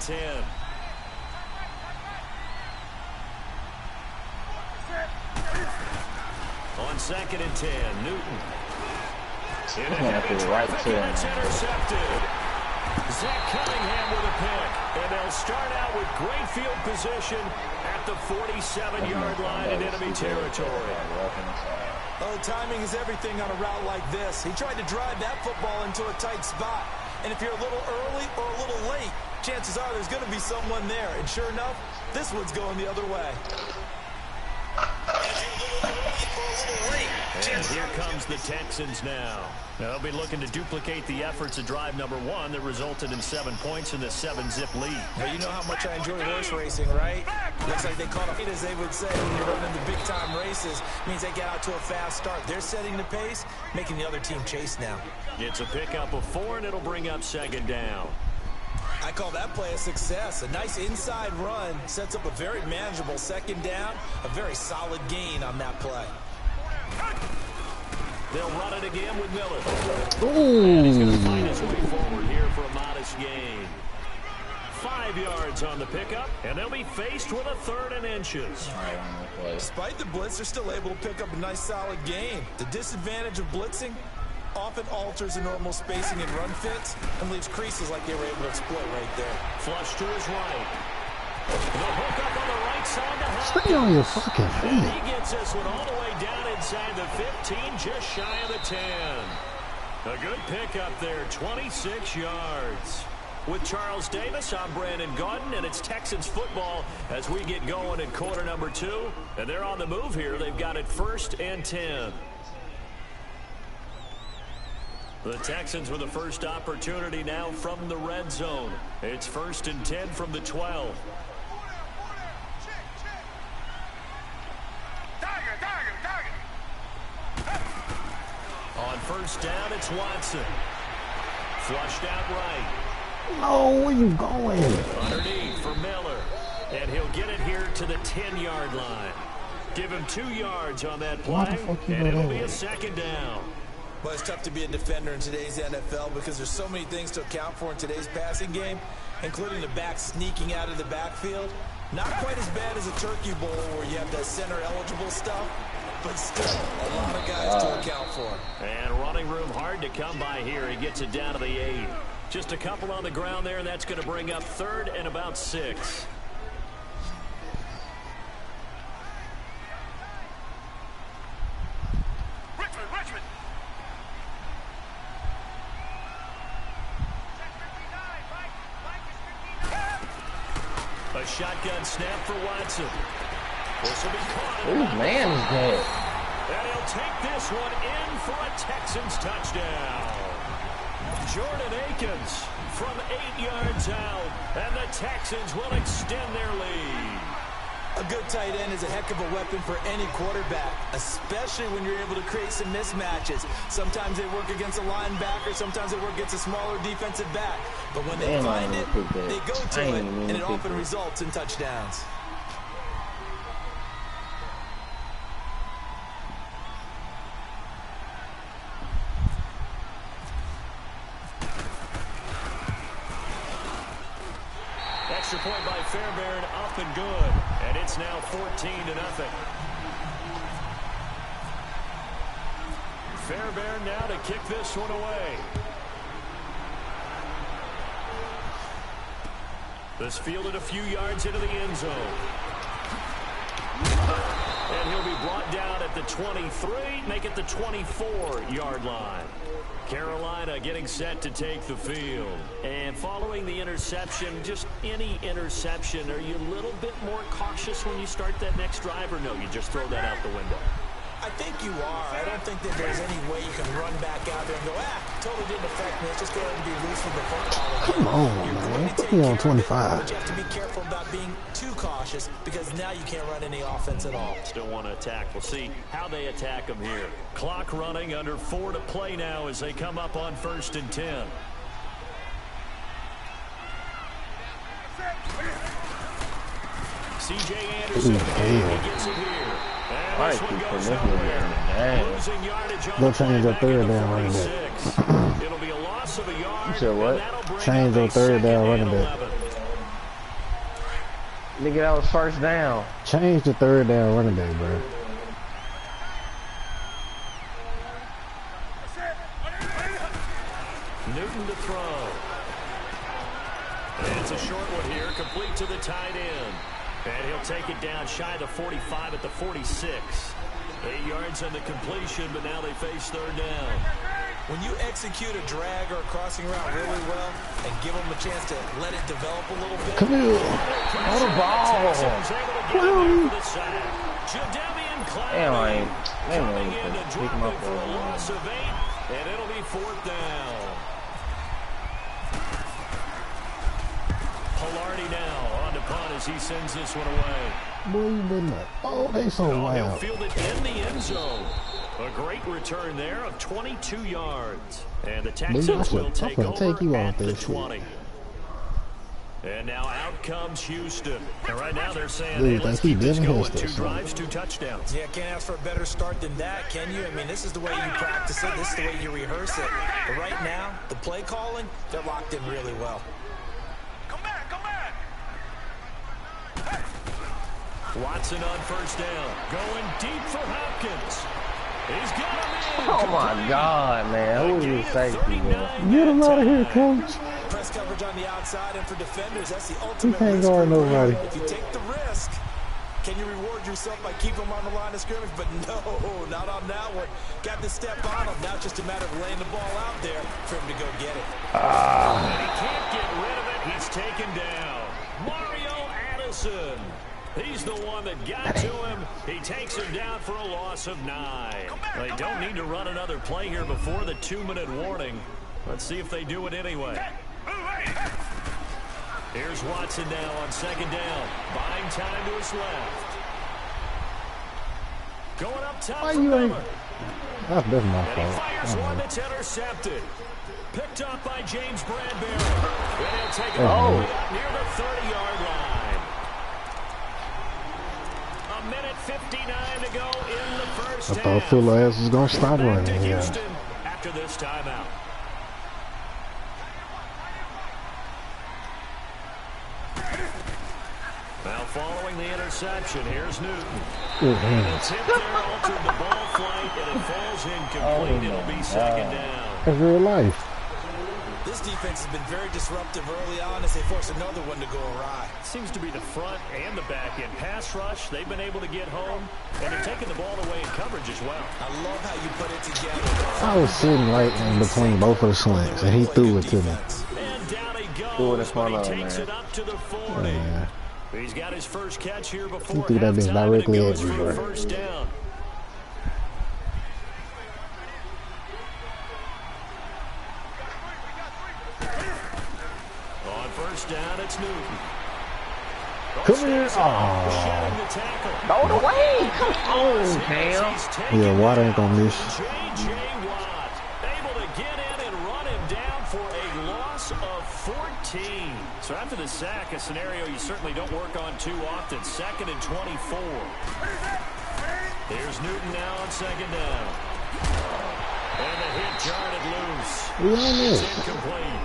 10. On 2nd and 10, Newton. Right to him. It's intercepted. Zach Cunningham with a pick. And they'll start out with great field position at the 47-yard line in enemy territory. Oh, timing is everything on a route like this. He tried to drive that football into a tight spot. And if you're a little early or a little late, chances are there's going to be someone there. And sure enough, this one's going the other way. And here comes the Texans now. They'll be looking to duplicate the efforts of drive number 1 that resulted in 7 points in the 7-zip lead. Well, you know how much I enjoy horse racing, right? Looks like they caught a, as they would say, when you're running the big-time races, means they get out to a fast start. They're setting the pace, making the other team chase now. It's a pickup of 4, and it'll bring up 2nd down. I call that play a success. A nice inside run sets up a very manageable 2nd down, a very solid gain on that play. They'll run it again with Miller. Ooh. And he's going to find his way forward here for a modest gain. 5 yards on the pickup, and they'll be faced with a 3rd and inches. Despite the blitz, they're still able to pick up a nice solid gain. The disadvantage of blitzing often alters the normal spacing and run fits and leaves creases like they were able to exploit right there. Flush to his right. The hook up on the right side to Hopkins. Stay on your fucking feet. He gets this one all the way down inside the 15, just shy of the 10. A good pickup there, 26 yards. With Charles Davis, I'm Brandon Gaudin, and it's Texans football as we get going in quarter number 2. And they're on the move here. They've got it 1st and 10. The Texans with the first opportunity now from the red zone. It's 1st and 10 from the 12. On 1st down, it's Watson. Flushed out right. No, where you going? Underneath for Miller. And he'll get it here to the 10-yard line. Give him 2 yards on that play, and it'll be a 2nd down. Well, it's tough to be a defender in today's NFL because there's so many things to account for in today's passing game, including the back sneaking out of the backfield. Not quite as bad as a turkey bowl where you have that center-eligible stuff, but still a lot of guys to account for. And running room hard to come by here. He gets it down to the 8. Just a couple on the ground there, and that's going to bring up 3rd and about 6. A shotgun snap for Watson. This will be caught. Whose man is that? And he'll take this one in for a Texans touchdown. Jordan Akins from 8 yards out, and the Texans will extend their lead. A good tight end is a heck of a weapon for any quarterback, especially when you're able to create some mismatches. Sometimes they work against a linebacker, sometimes they work against a smaller defensive back. But when they find it, they go to it, and it often results in touchdowns. Extra point by Fairbairn, up and good. And it's now 14-0. Fairbairn now to kick this one away. This fielded a few yards into the end zone. And he'll be brought down at the 23, make it the 24-yard line. Carolina getting set to take the field. And following the interception, just any interception, are you a little bit more cautious when you start that next drive, or no, you just throw that out the window? I think you are. I don't think that there's any way you can run back out there and go, totally didn't affect me. Let's just go ahead and be loose with the football. Come on, man. Put me on 25. But you have to be careful about being too cautious because now you can't run any offense at all. Still want to attack. We'll see how they attack them here. Clock running, under 4 to play now as they come up on 1st and 10. C.J. Anderson, he gets it here. And this one goes nowhere. Losing yardage on Go change that 3rd down running back. It'll be a loss of a yard. You said what? And that'll bring Change up your a 3rd down 2nd running and back. 11. Nigga, that was first down. Change the third down running back, bro. Newton to throw. And it's a short one here, complete to the tight end. And he'll take it down shy of the 45 at the 46. 8 yards on the completion, but now they face third down. When you execute a drag or a crossing route really well and give them a chance to let it develop a little bit. Come here. Oh, the ball. Damn, I ain't. Coming in to drop it for a loss of 8, and it'll be fourth down. Pilardi now on the punt as he sends this one away. Boy, you been up. Oh, they so He'll wild. field it in the end zone. A great return there of 22 yards. And the Texans will take over you at off the this 20. And now out comes Houston. And right now they're saying, Dude, hey, let's he keep this didn't going. miss 2 this drives, 2 touchdowns. Yeah, can't ask for a better start than that, can you? I mean, this is the way you practice it. This is the way you rehearse it. But right now, the play calling, they're locked in really well. Come back, come back. Watson on first down. Going deep for Hopkins. He's got him in. Oh my God, man. Who is this safety, man? Get him out of here, coach. Press coverage on the outside, and for defenders, that's the ultimate can't risk. guard nobody. If you take the risk, can you reward yourself by keeping them on the line of scrimmage? But no, not on that one. Got to step on him. Now it's just a matter of laying the ball out there for him to go get it. And he can't get rid of it. He's taken down. Mario Addison. He's the one that got to him. He takes him down for a loss of 9. They don't need to run another play here before the 2-minute warning. Let's see if they do it anyway. Here's Watson now on second down. Buying time to his left. Going up top. Why you ain't? That's my And he fault. fires one that's intercepted. Picked up by James Bradbury. And he'll take it all the way up near the 30-yard line. A minute 59 to go in the first half. I thought Phil ass was gonna stop Back running. to Yeah. Houston after this timeout. Now following the interception, here's Newton. Good And hands. it's hit there, altered the ball flight, and it falls incomplete. It'll be second down. That's real life. This defense has been very disruptive early on as they force another one to go awry. Seems to be the front and the back end. Pass rush, they've been able to get home, and they're taking the ball away in coverage as well. I love how you put it together. I was sitting right in between both of the slants, and he threw it to me. And down he Threw it in goes, front but of he him, takes man. it up to the 40. Yeah. He's got his first catch here before threw that bitch halftime, and it directly goes at you, for a bro. first down. On first down, it's Newton. Come here. Shedding the tackle. Throw it away. Come on, Cam. Yeah, Watt ain't gonna miss. J.J. Watt able to get in and run him down for a loss of 14. So after the sack, a scenario you certainly don't work on too often. 2nd and 24. Here's Newton now on second down. And the hit jarred it loose. We on It's this. incomplete.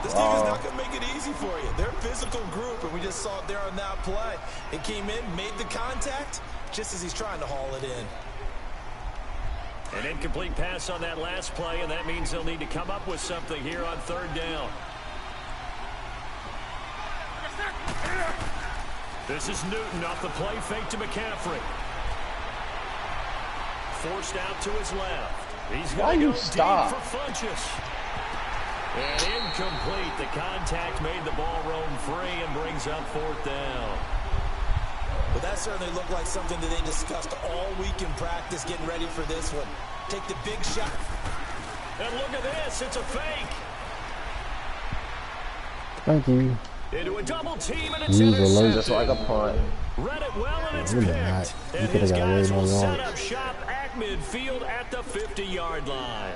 This defense is not going to make it easy for you. They're a physical group, and we just saw it there on that play. It came in, made the contact, just as he's trying to haul it in. An incomplete pass on that last play, and that means they'll need to come up with something here on third down. This is Newton off the play fake to McCaffrey. Forced out to his left. He's going to go deep for Funchess. And incomplete. The contact made the ball roam free and brings up fourth down. But that certainly looked like something that they discussed all week in practice, getting ready for this one. Take the big shot. And look at this. It's a fake. Thank you. Into a double team, and it's Use alert. Just like a punt. Read it well, and it's Really picked. not. You And could've his got way guys more will set yards. up shop at midfield at the 50-yard line.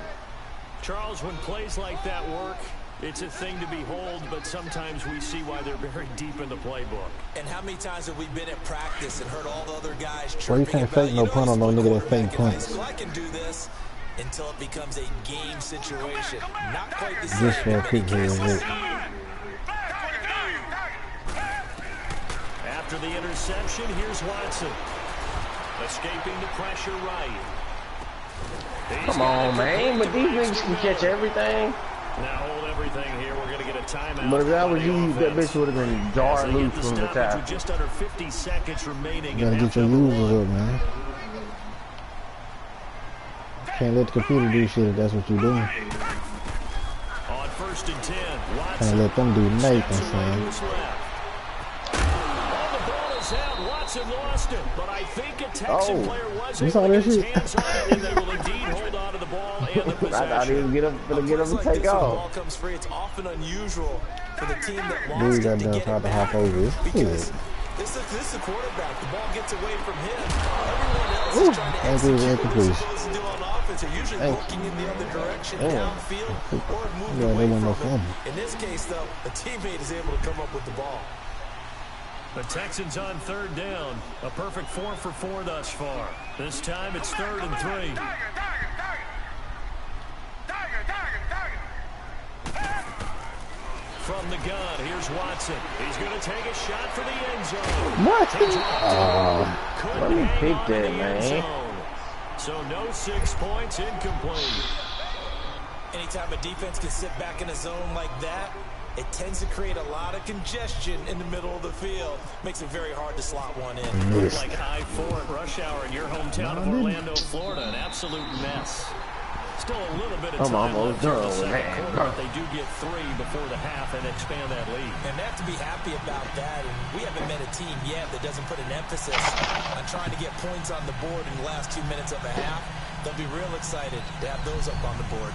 Charles, when plays like that work, it's a thing to behold, but sometimes we see why they're very deep in the playbook. And how many times have we been at practice and heard all the other guys Well, you chirping can't about, fake no punt on no nigga that fake punts. I can do this until it becomes a game situation. Not quite the same. Just for a quick here and there. After the interception, here's Watson. Escaping the pressure right. Come on, man. But these niggas can catch everything. Now hold everything here. We're going to get a timeout. But if that was you, that bitch would have been jarred loose from the tackle. Just under 50 seconds remaining. You gotta get your users up, man. Can't let the computer do shit if that's what you're doing. On 1st and 10, Watson. Can't let them do Nathan, son. The ball is out. Watson lost it, but I think a Texan player was you saw able to that get his shit? hands on it, and they will indeed hold on to the ball and the possession. I thought he was gonna get him to take The off. ball comes free. It's often unusual for the team that Dude lost got it to done get tried it to hop back. over his Because head. this is the quarterback. The ball gets away from him. Everyone else is trying to that was execute what they're incomplete. supposed to do on offense. They're usually Hey. looking in the other direction, Hey. downfield, or moving Yeah, they away want no from it. fumble. In this case, though, a teammate is able to come up with the ball. The Texans on 3rd down. A perfect 4 for 4 thus far. This time it's 3rd and 3. From the gun, here's Watson. He's going to take a shot for the end zone. What? Let me pick that, man. So no 6 points, incomplete. Anytime a defense can sit back in a zone like that, it tends to create a lot of congestion in the middle of the field. Makes it very hard to slot one in. Looks like I-4 at rush hour in your hometown of Orlando, Florida. An absolute mess. Still a little bit of I'm time almost left in the done, second man. quarter, but they do get 3 before the half and expand that lead. And they have to be happy about that. And we haven't met a team yet that doesn't put an emphasis on trying to get points on the board in the last 2 minutes of a half. They'll be real excited to have those up on the board.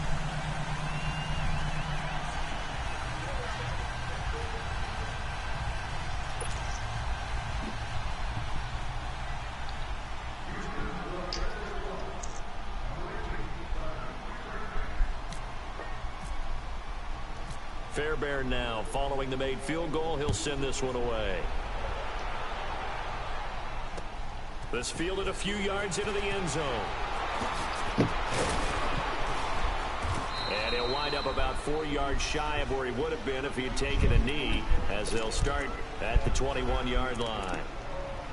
Fairbairn now, following the made field goal, he'll send this one away. This fielded a few yards into the end zone. And he'll wind up about 4 yards shy of where he would have been if he had taken a knee, as they'll start at the 21-yard line.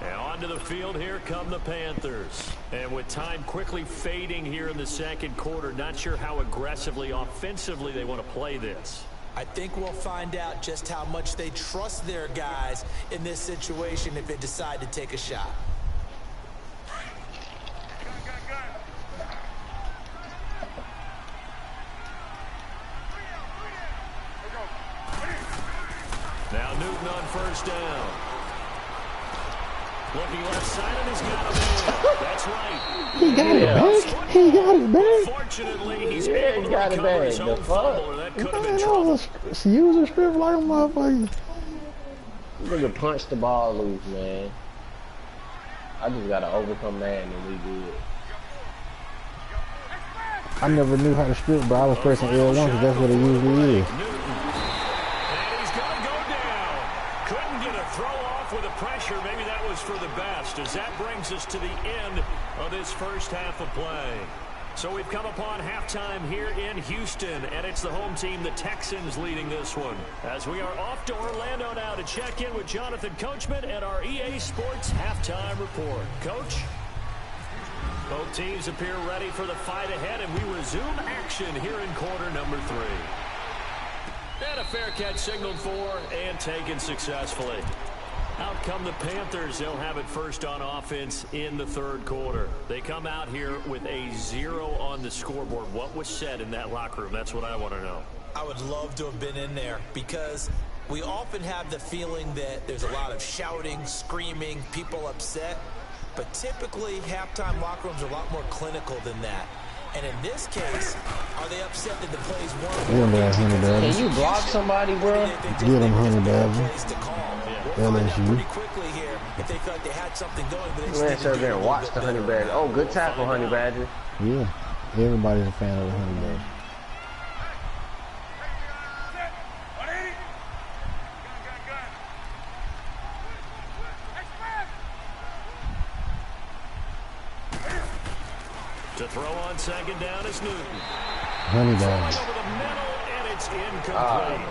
And onto the field, here come the Panthers. And with time quickly fading here in the second quarter, not sure how aggressively, offensively they want to play this. I think we'll find out just how much they trust their guys in this situation if they decide to take a shot. Now Newton on 1st down. Looking left side, and he's got him in. That's right. He got it back. He got it back. Fortunately, he's Yeah, able he to got it recover back. his The own fuck? fumble, or that could have been Man, trouble. that was a user strip like a motherfucker. Nigga punched the ball loose, man. I just gotta overcome that and we good. I never knew how to strip, but I was pressing L1 because that's what it usually is. Newton. And he's going to go down. Couldn't get a throw off with the pressure. Maybe that was for the best, as that brings us to the end of this first half of play. So we've come upon halftime here in Houston, and it's the home team, the Texans, leading this one. As we are off to Orlando now to check in with Jonathan Coachman at our EA Sports Halftime Report. Coach? Both teams appear ready for the fight ahead, and we resume action here in quarter number 3. And a fair catch signaled for and taken successfully. Out come the Panthers. They'll have it first on offense in the third quarter. They come out here with a 0 on the scoreboard. What was said in that locker room? That's what I want to know. I would love to have been in there because we often have the feeling that there's a lot of shouting, screaming, people upset. But typically, halftime locker rooms are a lot more clinical than that. And in this case, are they upset that the plays weren't Give him that $100. Can you block somebody, bro? Give him $100. plays to call? LSU. Pretty quickly here if they felt they had something going, but they just Man, didn't sit do there it and a watch little the bit Honey better. Badger. Oh, good tackle, Honey Badger. Yeah, everybody's a fan of the $100. To throw on second down is Newton. $100. Over the middle, and it's incomplete.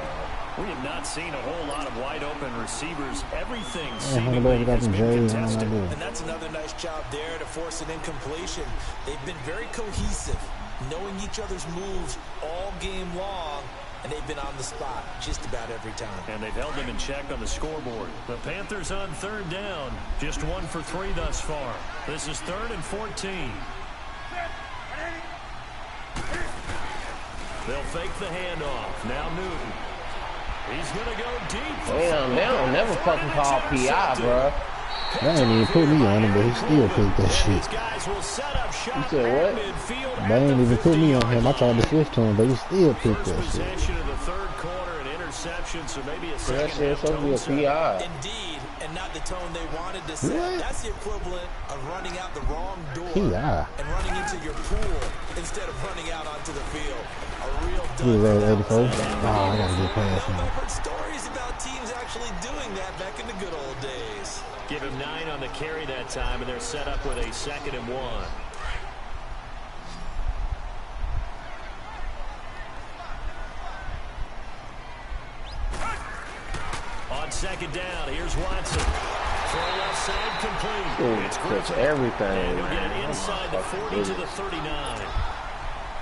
We have not seen a whole lot of wide-open receivers. Everything Hunter seemingly got has them been J's. contested. And that's another nice job there to force an incompletion. They've been very cohesive, knowing each other's moves all game long, and they've been on the spot just about every time. And they've held them in check on the scoreboard. The Panthers on third down. Just 1 for 3 thus far. This is 3rd and 14. They'll fake the handoff. Now Newton. He's going to go deep. Damn, they don't never fucking call PI, bro. They ain't even put me on him, but he still picked that shit. You said what? They ain't even put me on him. I tried to switch to him, but he still picked that shit. Possession of the third quarter, an interception, so maybe a So that second shit's supposed to be a PI. Indeed, and not the tone they wanted to set. What? That's the equivalent of running out the wrong door PI. and running into your pool instead of running out onto the field. A real He was dud. at 84. Oh, I gotta get past him. I've heard stories about teams actually doing that back in the good old days. Give him 9 on the carry that time, and they're set up with a 2nd and 1. On 2nd down, here's Watson. Throw left side complete. Ooh, It's touch Griffin. everything. And he'll get Man. it inside the Oh, my 40 to the goodness. 39.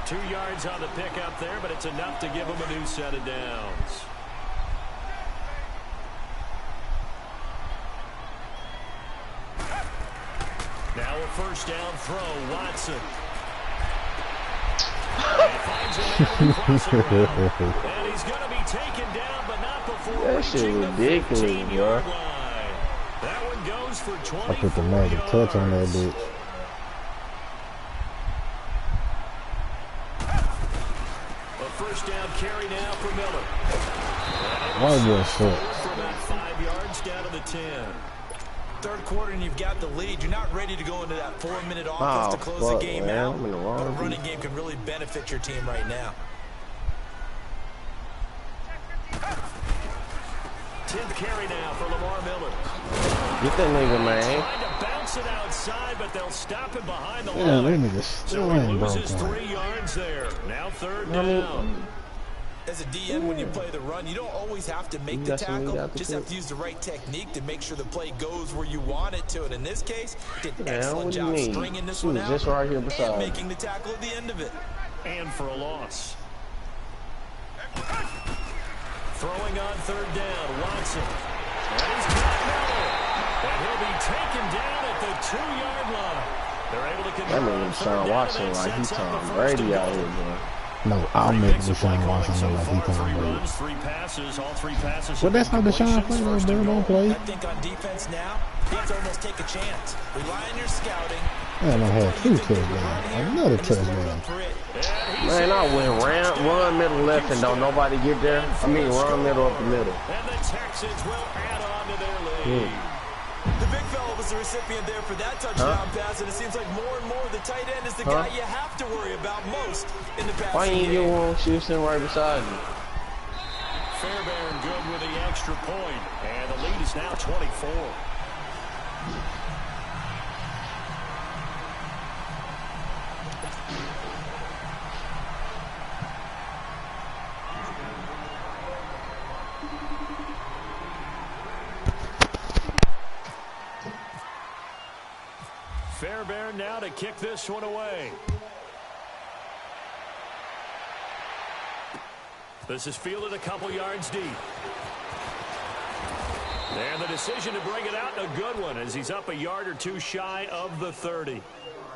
2 yards on the pickup there, but it's enough to give him a new set of downs. Now a first down throw, Watson. And finds a man across the route. And he's going to be taken down, but not before That shit reaching the ridiculous, 15-yard bro. line. That one goes for 24 I put the magic touch on that bitch. A first down carry now for Miller. Why boy sucks? For about 5 yards down to the 10. Third quarter and you've got the lead. You're not ready to go into that 4-minute offense Oh, to close fuck, the game man. out. I'm in the wrong But a beat. running game can really benefit your team right now. 10th carry now for Lamar Miller. Get that nigga, man. Trying to bounce it outside, but they'll stop him behind the Yeah, that line. nigga So still he ain't loses broke 3 yards there. Now 3rd I mean, down. As a DN, when you play the run, you don't always have to make You the got some meat tackle. out the Just cook. have to use the right technique to make sure the play goes where you want it to. And in this case, did an Man, excellent what do you job mean? stringing this She one was out just right here and beside me. making the tackle at the end of it. And for a loss. Throwing on 3rd down, Watson. And he's got Miller. And he'll be taken down at the 2-yard line. They're able to That convert nigga on 3rd Sean down, Watson and that like he sets up the Tom 1st Brady and out goal. here, bro. No, I'm Three making picks the of play Sean calling Watson so look like he far, 3 Tom Brady. runs, 3 passes, all 3 passes. But that's how Deshaun incompletions, plays, 1st bro. and Don't goal. play. I think on defense now, you have to almost take a chance. Rely on your scouting. Man, I had 2 You think you can touchdowns. run here Another and just load touchdown. up for it. And he's Man, I went run middle left and don't nobody get there. I mean, run middle up the middle. And the Texans will add on to their lead. The big fella was the recipient there for that touchdown pass, and it seems like more and more the tight end is the guy you have to worry about most in the passing Why ain't game. you one? She was sitting right beside me. Fairbairn good with the extra point, and the lead is now 24. Fairbairn now to kick this one away. This is fielded a couple yards deep. And the decision to bring it out, a good one, as he's up a yard or 2 shy of the 30.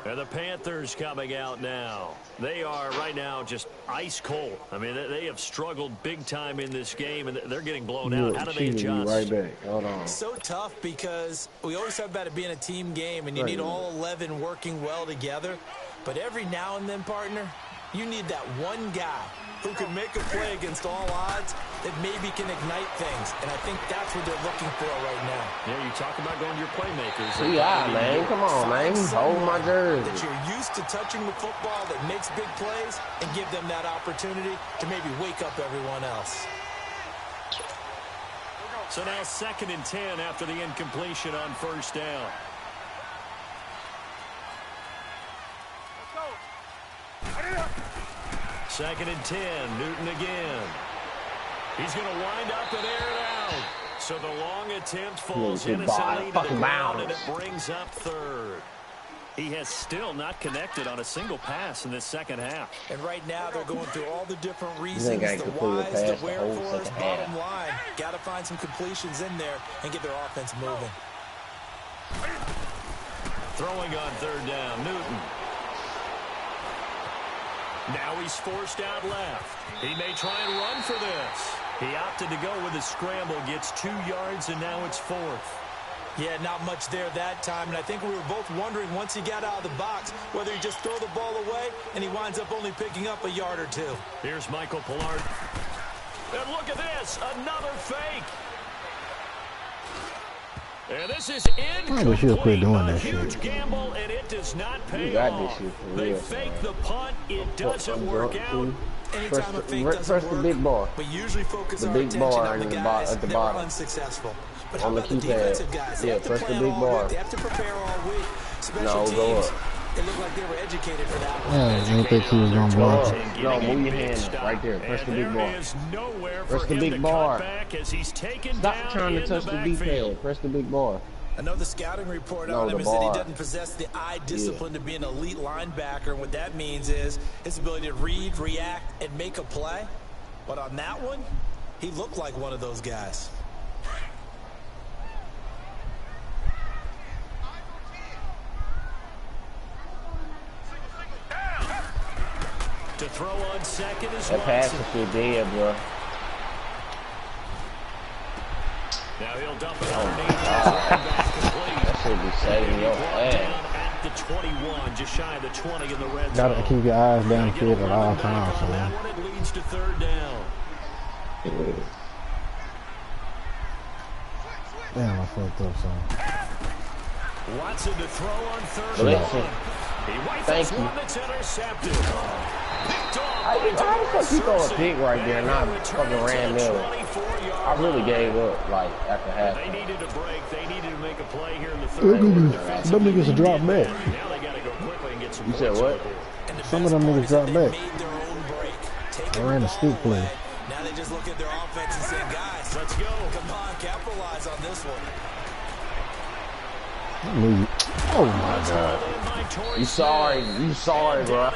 And the Panthers coming out now. They are right now just ice cold. I mean, they have struggled big time in this game, and they're getting blown out. How do they She be adjust? right back. Hold on. So tough because we always talk about it being a team game, and you need all 11 working well together. But every now and then, partner, you need that one guy who can make a play against all odds that maybe can ignite things. And I think that's what they're looking for right now. Yeah, you talk about going to your playmakers. Yeah, man. Come on, man. Hold my jersey. That you're used to touching the football that makes big plays and give them that opportunity to maybe wake up everyone else. So now 2nd and 10 after the incompletion on 1st down. Let's go. 2nd and 10, Newton again. He's going to wind up and air it out. So the long attempt falls Good ball. innocently to the Fucking ground, and bounce. it brings up third. He has still not connected on a single pass in this second half. And right now, they're going through all the different think reasons, I the could pull the whys, the pass the whole wherefores, second bottom half. line. Got to find some completions in there and get their offense moving. Throwing on third down, Newton. Now he's forced out left. He may try and run for this. He opted to go with a scramble, gets 2 yards, and now it's 4th. Yeah, not much there that time, and I think we were both wondering once he got out of the box whether he just throw the ball away, and he winds up only picking up a yard or 2. Here's Michael Pollard. And look at this, another fake. And this is I wish he'll quit incomplete. doing A that huge shit. gamble, and it does not pay got this off. shit for They real, fake man. the punt. It doesn't I'm work drunk, out. too. Anytime a fake Press doesn't the work, big bar. we usually focus The our big attention bar on the in the guys at the that were bottom. unsuccessful. But how On the about the keypad. defensive guys? They Yeah, have to press the plan big all bar. week. They have to prepare all week. Special No, teams, go up. it looked like they were educated for that one. Yeah, I didn't think he was gonna Go block up. it. No, move your hand up right there. Press the big bar. Press the big bar. Stop trying to touch the detail. Press the big bar. Another scouting report No, on him the is that he bar. doesn't possess the eye discipline to be an elite linebacker. And what that means is his ability to read, react, and make a play. But on that one, he looked like one of those guys. To throw on second is That pass Watson. is shit dead, bro. Now he'll dump it Oh, underneath. That should be saving your ass. Down at the 21, just shy of the 20 in the red Gotta zone. keep your eyes down the Get a field at all running back times, on man. that one, it leads to third down. Damn, I fucked up, son. Watson to throw on third Blitz down. it. He rifles Thank you. one that's intercepted. Picked off How by the fuck you throw a pick right there and not fucking ran there? 24-yard I really line. gave up, like, after half. They needed a break. They needed to make a play here in the third. Them Defensively, niggas they drop did back. that. Now they got to go quickly and get some You said points what? on the board. And the Some of best them part niggas is that dropped they back. made their own break. I Taking ran the a stick ball play. away. Now they just look at their offense and say, guys, Let's go. come on, capitalize on this one. Leave. Oh my god. You sorry, bro.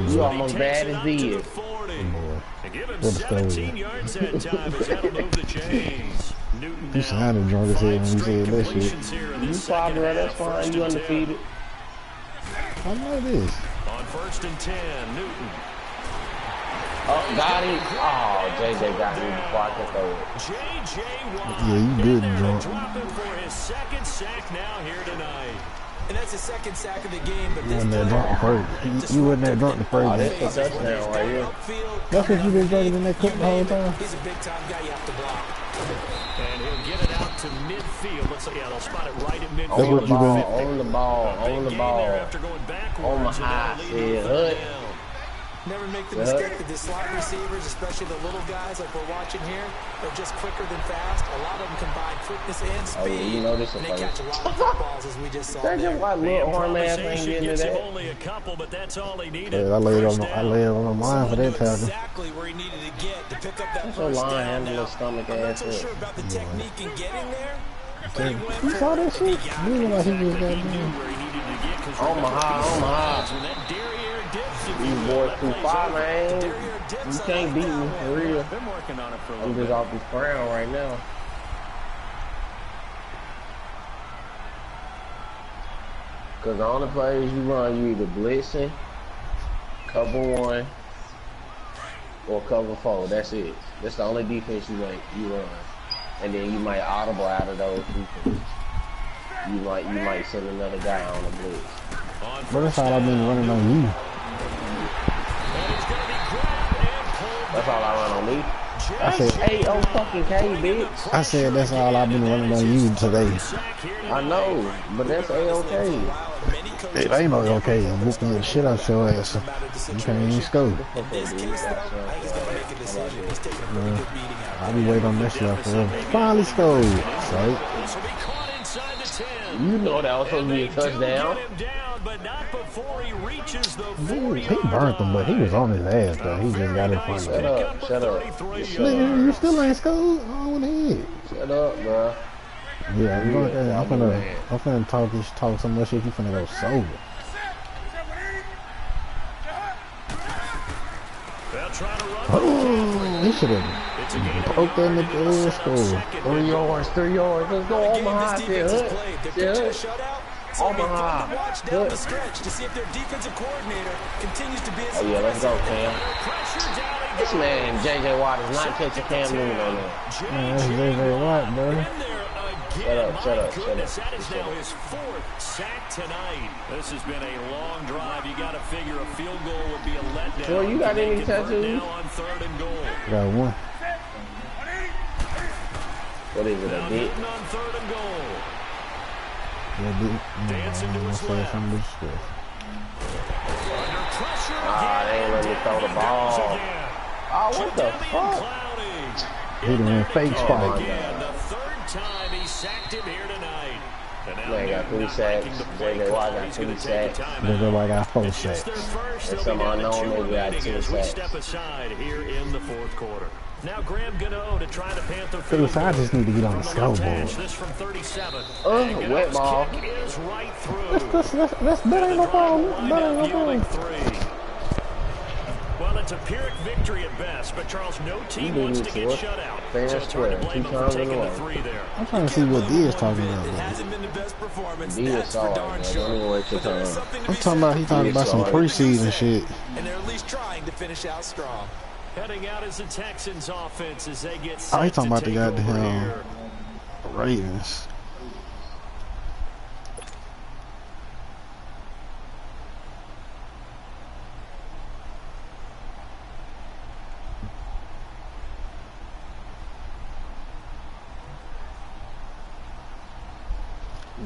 You almost bad as he is. Give him What a story. 17 yards that time as that'll move the chains. Newton You sounded drunk as hell when you said that shit. You fine, bro. That's fine. You undefeated. I know this. On 1st and 10, Newton. Oh, got him. Oh, JJ got me before I could throw it. J.J. Watt. Yeah, you good, in there to drunk. drop him for his second sack now here tonight. And that's his second sack of the game. But You this wasn't that play, drunk the first. You wasn't that drunk the Oh, first that's game. a touchdown right here. upfield, That's what you been drinking in that cup the whole time? he's a big-time guy you have to block. And he'll get it out to midfield. Looks like, yeah, they'll spot it right at midfield. That's what you been- On the ball, on the Big gain there ball. after going backwards, On my and high, that'll lead to said, third Hut. down. Never make the Yeah. mistake that the slot receivers, especially the little guys like we're watching here, are just quicker than fast. A lot of them combine quickness and speed. Oh, yeah, you know this and they is catch a lot of footballs, as we just saw That's there. just why little arm ass ain't Improvisation getting to gets him that. only a couple, but that's all he needed. Yeah, I laid First on down. the line for that Knew tackle. exactly where he needed to get to pick up that That's your first line down. handle Now, his stomach I'm not ass so up. sure about the technique in getting there. But he went You for saw it. that shit? He got You it. look like he just got He knew done. where he needed to get, 'cause On my high, on my high. when that derriere dips, if These you will, boys that too plays far, over. man. Derriere dips, You I can't like beat that me one. for real. Been working on it for a I'm little just bit. off this crown right now. Cause the only plays you run, you either blitzing, cover one, or cover four. That's it. That's the only defense you run. And then you might audible out of those defenses. You might send another guy on a blitz. On But that's first all I've been down, running on you. and he's gonna be grabbed and pulled That's all I run on me. I said, Hey, oh fucking K, bitch. I said that's all I've been running on you today. I know, but that's A-okay. It ain't no okay. I'm whooping the shit out your ass. You can't even score. In this case, though, I think he's going to make a decision. He's taking a pretty good beating out I'll be waiting on that shit forever. Finally scored. So, This will be caught inside the 10. You know that was supposed to be a touchdown. Get him down, but not before he reaches the Dude, he 40-yard burnt him, but he was on his ass, though. He just got in front of him. Shut up. Nigga, you still ain't scored? Oh, what the heck? Shut up, bro. Yeah, I'm finna talk so much shit, you finna go sober. They'll try to run. Oh, he should have broke that in the score. 3 yards, 3 yards. Let's go, Omaha. Omaha. Down the stretch to see if their defensive coordinator continues to be as Oh, yeah, let's go, Cam. Pressure down. This man, J.J. Watt, is not catching Cam Newton on there. Man, that's J.J. Watt, bro. Shut up. That is now his 4th sack tonight. This has been a long drive. You got to figure a field goal would be a letdown. Well, you got any tattoos? Now on 3rd and goal. Got one. What is it, Now a bit? Newton on 3rd and goal. Dancing to his left. Under pressure again. They ain't let me throw the ball. Oh, what the fuck? He done fake spike. Again, the 3rd time he sacked him here tonight. And now Man got 3 sacks. J.J. Watt got 3 sacks. J.J. Watt got 4 sacks. And some unknown nigga got 2 We sacks. step aside here in the 4th quarter. Now Graham Gano to try the Panther Dude, so I just need to get on the from scoreboard. This from 37. Wet ball. Kick is right through. That ain't no problem. That ain't no Yielding problem. 3. Well, it's a Pyrrhic victory at best, but Charles, no team You wants need to to get what? shut out. Fair So it's hard to square. blame 2 him for times in taking a the row. 3 there. I'm trying to see what D is talking It about. hasn't been the best performance. D is That's for solid, darn man. sure. Don't even waste your But there is time. something to I'm be talking about said he talking about some preseason shit. and they're at least trying to finish out strong. Heading out as the Texans offense as they get Oh, he set talking to about the take over goddamn here. Ravens.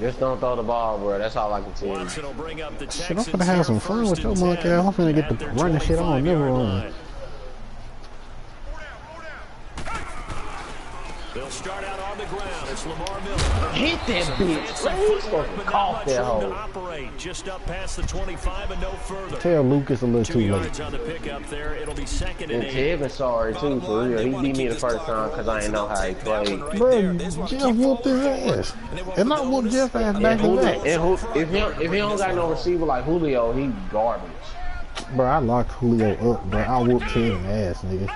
Just don't throw the ball, bro. That's all I can tell you. Watson will bring up the Shit, I'm Texans finna have here some fun first with your and monkey 10 ass. I'm finna get at the their running shit on, never 25-yard run. line. They'll start out on the ground. It's Lamar Miller. Hit that bitch. Man, he's supposed to But not cough much that room to hole. operate. Just up past the 25 and no further. Tell Lucas a little 2 too yards late. on the pickup there. It'll be 2nd and And 8. Tevin sorry, too, for real. He beat me the first time because I didn't know how he played. Bro, Jeff whooped his ass. And I whooped Jeff ass back to back. If he don't got no receiver like Julio, he garbage. Bro, I locked Julio up, bro. I whooped Kevin ass, nigga.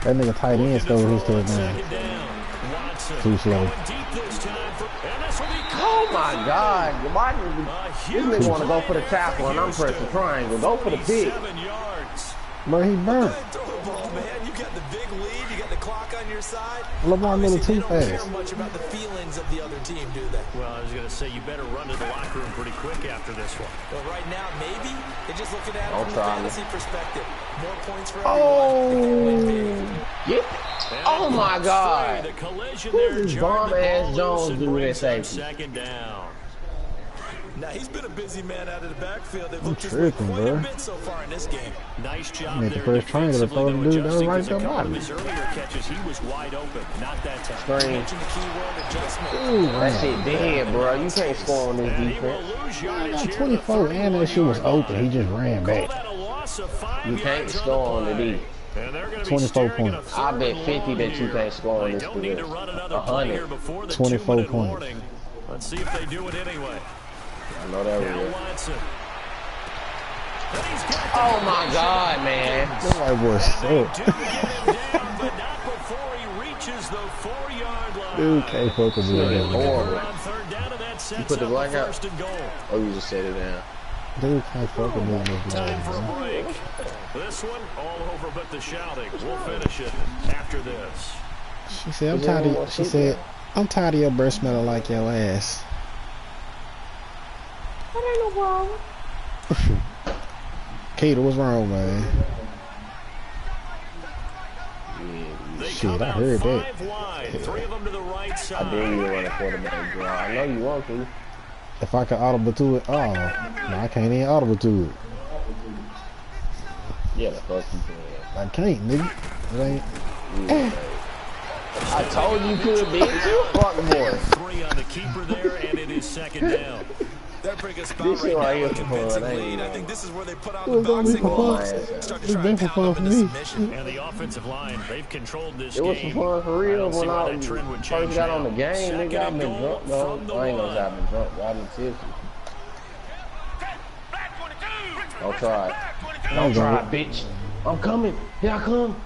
That nigga tight end stole his touchdown. Second down. Watson Too slow. going deep this time for, and this will be Oh my God. Why did this nigga want to go for the tackle and I'm pressing triangle? Go for the big. 7 yards. Bro, he burnt. Throw the ball, man. You got the big lead. You got the clock on your side. Lamar Miller Obviously, too they don't care fast. much about the feelings of the other team, do they? Well, I was going to say, you better run to the locker room pretty quick after this one. Well, right now, maybe they're just looking at it Don't from try a me. fantasy perspective. More points for everyone. If they win big. Yep. Oh my God. The collision Who there does jarred the bomb-ass ball Jones loose and do with brings that up safety? 2nd down. Now, he's been a busy man out of the backfield. They've I'm looked his way tripping, quite a bro. bit so far in this game. Nice job Made the there first triangle to throw defensively, the dude that was adjusting, right 'cause a there couple by of me. his earlier catches, he was wide open. Not that time. Screen. Mention the key word adjustment. Ooh, That man. shit dead, bro. You can't score on this And he will defense. lose I yardage got here to 24 and that shit was 31 open. He just ran Call back. that a loss of 5 You can't yards score on the play. D. And they're gonna be 24 staring at a points. I third bet and 50 long that you here. can't score on They this don't need to field. run another play 100. here before the 24 2-minute points. warning. Let's see if they do it anyway. I know that Now real. Watson. And he's got the Oh my God, man. That white boy They suck. do get him down, but not before he reaches the 4-yard line. Dude can't fuck with me. Shit is Man. horrible. On 3rd down, and that sets put the up black out? 1st and goal. Oh, you just set it down. Dude can't fuck with me in this Time for game, a man. break. This one all over but the shouting. We'll finish it after this. She said, I'm tired of, she said, I'm tired of your breath smelling like your ass. That ain't no problem. Keita, what's wrong, man? They Shit, come I out heard that. 5 wide. 3 of them to the right side. I dare you to run a quarterback draw. I know you want to. If I could audible to it, oh, no, I can't even audible to it. Yeah, the fuck you can. I can't, nigga. It ain't. Yeah. I told you could, bitch. You fuck boy. 3 on the keeper there, and it is second down. They're pretty good spot This shit right right now here with for convincing fun, ain't lead. it? I think this is where they put on Well, the don't be boxing for gloves. fun. Start to It's try been and for pound fun them for into me. submission. And the offensive line, they've controlled this It was game. for fun for I real don't see when why I that trend would first change got now. on the game. Second Nigga, I've and been goal drunk though. from the I ain't gonna one. say I've been drunk, but I've been tipsy. Don't try it. Don't try it, bitch. I'm coming. Here I come.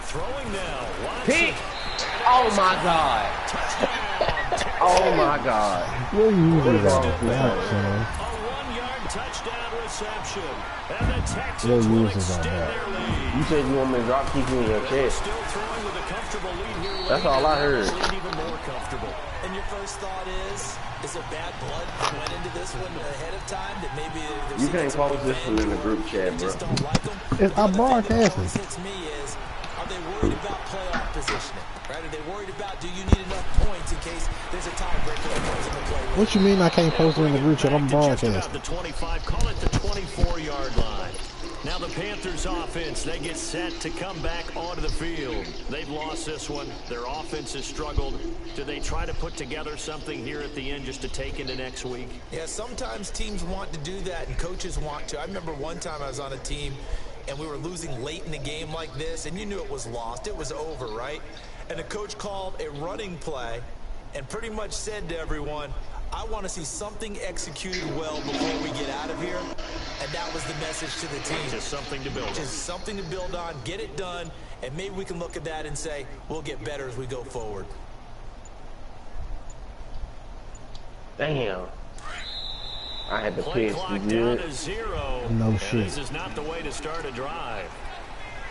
Throwing now. Pick. Oh my god. Oh my god. What you What usually is wrong got? with you? A 1-yard touchdown reception. And the Texans What will uses on extend that? their lead. You said you want me to drop kick you in your chest. Still throwing with a comfortable lead here. That's all I heard. Even more comfortable. And your first thought is there bad blood that went into this one ahead of time that maybe they're You can't seeing some post this one in the group chat, they bro. just don't like them? It's our The thing that broadcasting. always hits me is, are they worried about playoff positioning? Right? Are they worried about, do you need enough points in case there's a tiebreaker that comes into play? What you mean I can't post it in the group chat? I'm Just about broadcasting. the 25, call it the 24-yard line. Now the Panthers offense, they get set to come back onto the field. They've lost this one. Their offense has struggled. Do they try to put together something here at the end just to take into next week? Yeah, sometimes teams want to do that and coaches want to. I remember one time I was on a team and we were losing late in the game like this and you knew it was lost. It was over, right? And the coach called a running play and pretty much said to everyone, I want to see something executed well before we get out of here. And that was the message to the team. Just something to build on. Just something to build on, get it done, and maybe we can look at that and say, we'll get better as we go forward. Damn. I had to Play piss. clock You down good? to 0. No And shit. This is not the way to start a drive.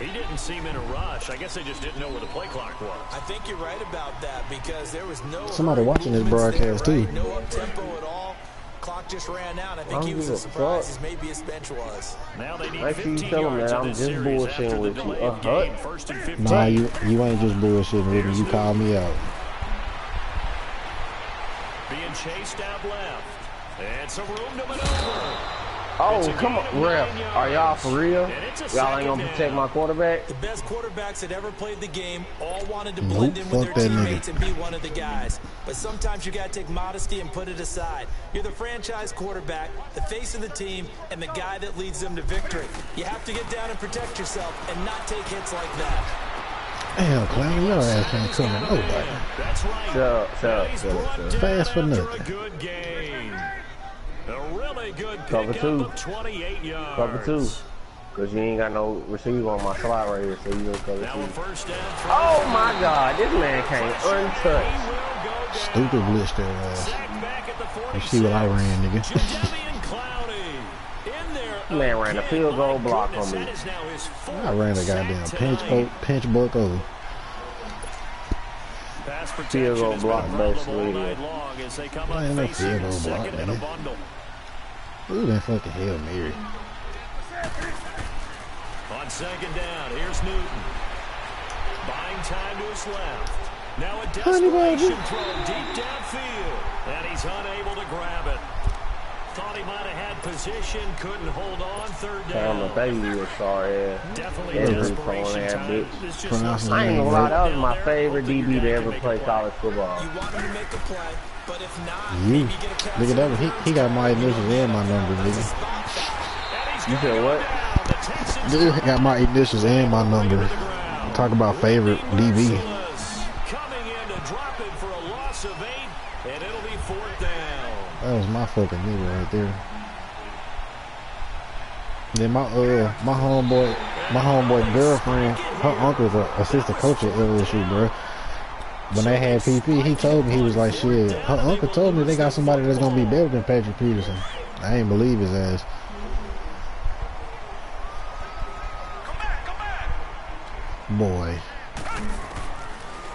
He didn't seem in a rush. I guess they just didn't know where the play clock was. I think you're right about that because there was no Somebody watching this movements broadcast, there, too. right? No up-tempo at all. Clock just ran out. I think I he don't was give as a surprised fuck. as maybe his bench was. Now they need Make sure you 15 tell 'em yards that in I'm this just series after bullshitting the with you. delay of Hut? game. First and 15. Nah, you ain't just bullshitting with me. You called me out. Being chased out left. And some room to maneuver. Oh, come on, ref. Are y'all for real? Y'all ain't gonna protect my quarterback? The best quarterbacks that ever played the game all wanted to Nope, blend in with fuck their that nigga. teammates and be one of the guys. But sometimes you got to take modesty and put it aside. You're the franchise quarterback, the face of the team, and the guy that leads them to victory. You have to get down and protect yourself and not take hits like that. Damn, Clown, your ass ain't coming nobody. That's right. Shut up. Fast for After nothing. a good game. A really good Cover pickup two. of 28 yards. Cover 2. Because you ain't got no receiver on my slot right here, so you gonna cover Now a 2. first down. for Oh my god, this man came untouched. He will go down. Stupid blitz their ass. Sacked back at the 46. You see what I ran, nigga. Jadeveon Clowney in there Man ran a again. field goal My block goodness, on me. that is now his fourth I ran a sack goddamn tonight. pinch buck over. Pass Field protection goal has been a block, problem basically, all yeah. night long as they come I up ain't no facing field goal block, second and a man. bundle. Ooh, that fucking Hail Mary. On second down, here's Newton. Buying time to his left. Now a Honey, baby. desperation throw deep downfield. And he's unable to grab it. Thought he might have had position, couldn't hold on, third Damn, down. the baby was sorry ass. Definitely Every desperation phone ass time. bitch. This just Pronouncing looks the I ain't name gonna lie, right. that was my Down there, favorite hoping your DB to guy ever can play make a college play. football. You want him to make a play, but if not, You. maybe get a pass. Look at that one. He got my initials and my number, nigga. You said what? The Texans Dude got my initials and my number. Talk about favorite DB. coming in to drop it for a loss of 8, and it'll be fourth down. That was my fucking nigga right there. Then my homeboy girlfriend, her uncle's a assistant coach at LSU, bro. When they had PP, he told me, he was like, shit, her uncle told me they got somebody that's gonna be better than Patrick Peterson. I ain't believe his ass. Boy,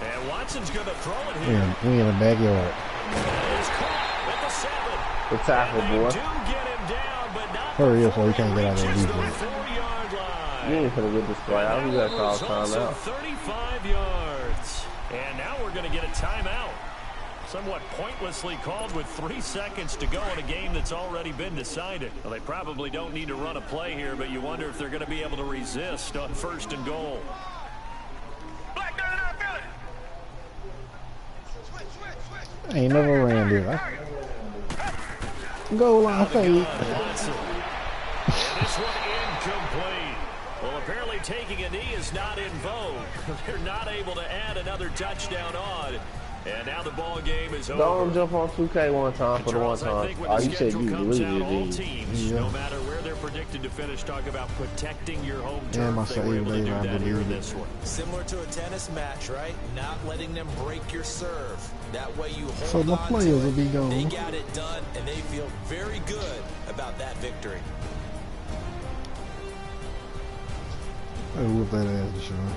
And Watson's going to throw it we here. in the backyard. He's caught at the 7. Good tackle, They boy. do get him down, but not Hurry up so he can't get out of that reaches the defense. 4-yard line. You ain't finna get this play out. You gotta call Results of timeout. 35 yards. And now we're going to get a timeout. Somewhat pointlessly called with 3 seconds to go in a game that's already been decided. Well, they probably don't need to run a play here, but you wonder if they're going to be able to resist on 1st and goal. I ain't never ran this. Goal line fade. Watson. And this one incomplete. Well, apparently taking a knee is not in vogue. They're not able to add another touchdown on. And now the ball game is over. Don't jump on 2K one time for the one Charles, I time. think when Oh, the you said schedule you comes out, all deleted teams, Yeah. no matter where they're predicted to finish, talk about protecting your home Yeah, turf. my They were able to save do day, I that here in deleted. this one. Similar to a tennis match, right? Not letting them break your serve. That way you hold So my on players to will it. be gone. They got it done, and they feel very good about that victory. Hey, whoop that ass, Deshaun.